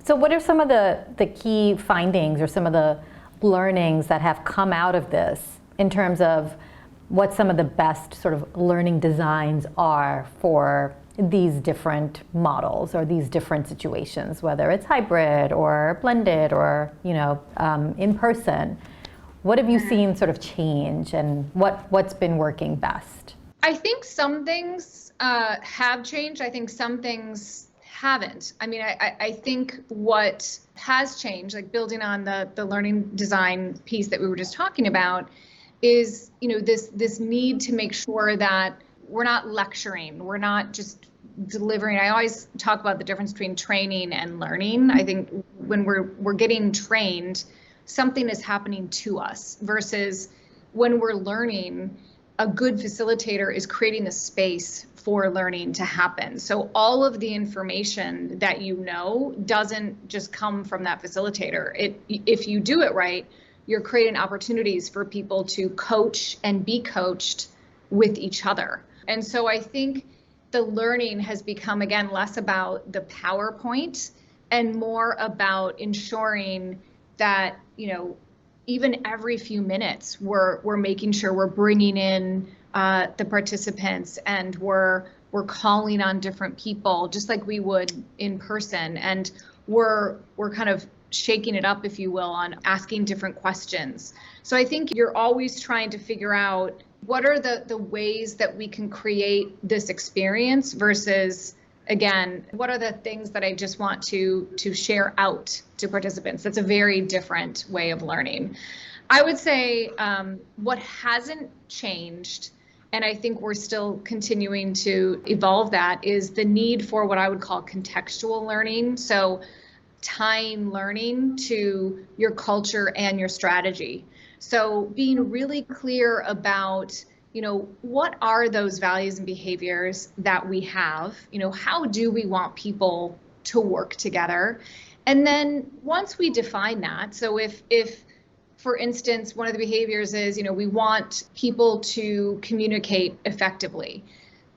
So what are some of the key findings or some of the learnings that have come out of this in terms of what some of the best sort of learning designs are for these different models or these different situations, whether it's hybrid or blended or in person? What have you seen sort of change, and what's been working best? I think some things have changed. I think some things haven't. I mean, I think what has changed, like building on the learning design piece that we were just talking about, is this need to make sure that we're not lecturing, we're not just delivering. I always talk about the difference between training and learning. I think when we're getting trained, something is happening to us, versus when we're learning, a good facilitator is creating the space for learning to happen. So all of the information that doesn't just come from that facilitator. If you do it right, you're creating opportunities for people to coach and be coached with each other. And so I think the learning has become, again, less about the PowerPoint and more about ensuring that, even every few minutes, we're making sure we're bringing in the participants, and we're calling on different people just like we would in person, and we're kind of shaking it up, if you will, on asking different questions. So I think you're always trying to figure out what are the ways that we can create this experience versus, again, what are the things that I just want to share out to participants? That's a very different way of learning. I would say what hasn't changed, and I think we're still continuing to evolve that, is the need for what I would call contextual learning. So tying learning to your culture and your strategy. So being really clear about, what are those values and behaviors that we have? How do we want people to work together? And then once we define that, so if for instance, one of the behaviors is, we want people to communicate effectively,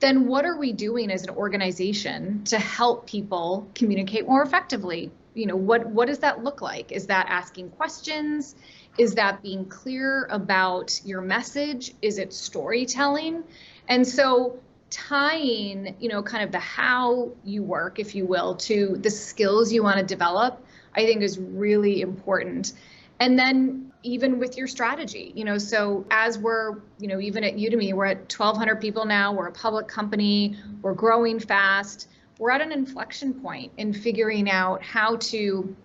then what are we doing as an organization to help people communicate more effectively? What does that look like? Is that asking questions? Is that being clear about your message? Is it storytelling? And so tying, kind of the how you work, if you will, to the skills you want to develop, I think is really important. And then even with your strategy, so as we're, even at Udemy, we're at 1,200 people now, we're a public company, we're growing fast. We're at an inflection point in figuring out how to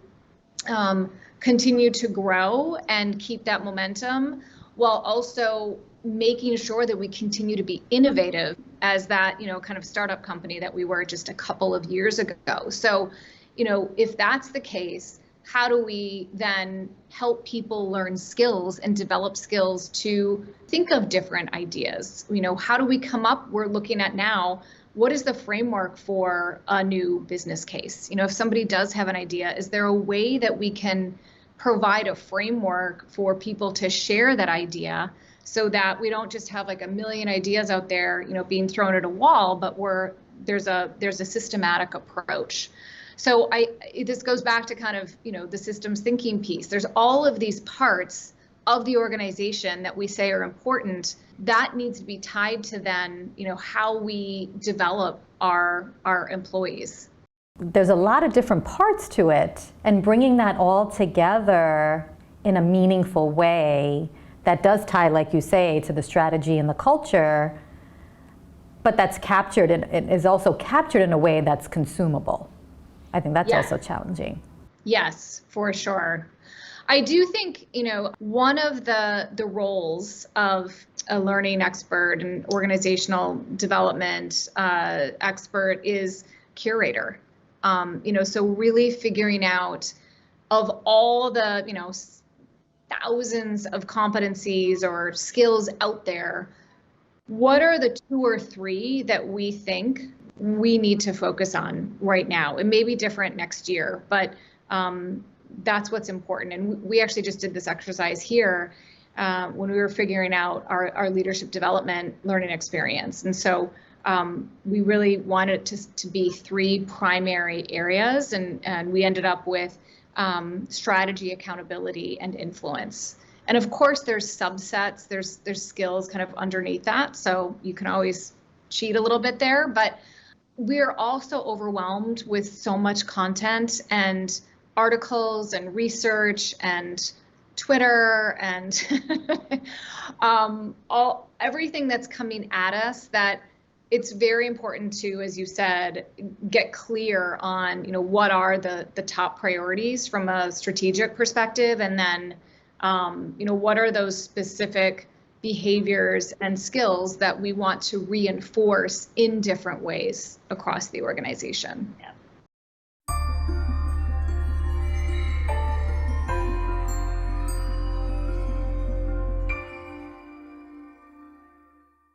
continue to grow and keep that momentum, while also making sure that we continue to be innovative as that, kind of startup company that we were just a couple of years ago. So, if that's the case, how do we then help people learn skills and develop skills to think of different ideas? How do we come up? We're looking at now, what is the framework for a new business case? If somebody does have an idea, is there a way that we can provide a framework for people to share that idea, so that we don't just have like a million ideas out there, being thrown at a wall, but there's a systematic approach. So this goes back to kind of, the systems thinking piece. There's all of these parts of the organization that we say are important. That needs to be tied to then, how we develop our employees. There's a lot of different parts to it, and bringing that all together in a meaningful way that does tie, like you say, to the strategy and the culture, but that's captured and it is also captured in a way that's consumable. I think that's also challenging. Yes, for sure. I do think, one of the roles of a learning expert and organizational development expert is curator. So really figuring out, of all the, thousands of competencies or skills out there, what are the 2 or 3 that we think we need to focus on right now? It may be different next year, but that's what's important. And we actually just did this exercise here when we were figuring out our leadership development learning experience. And so we really wanted it to be 3 primary areas, and we ended up with strategy, accountability, and influence. And of course, there's subsets, there's skills kind of underneath that, so you can always cheat a little bit there, but we're also overwhelmed with so much content and articles and research and Twitter and everything that's coming at us, that it's very important to, as you said, get clear on, what are the top priorities from a strategic perspective, and then, what are those specific behaviors and skills that we want to reinforce in different ways across the organization. Yeah.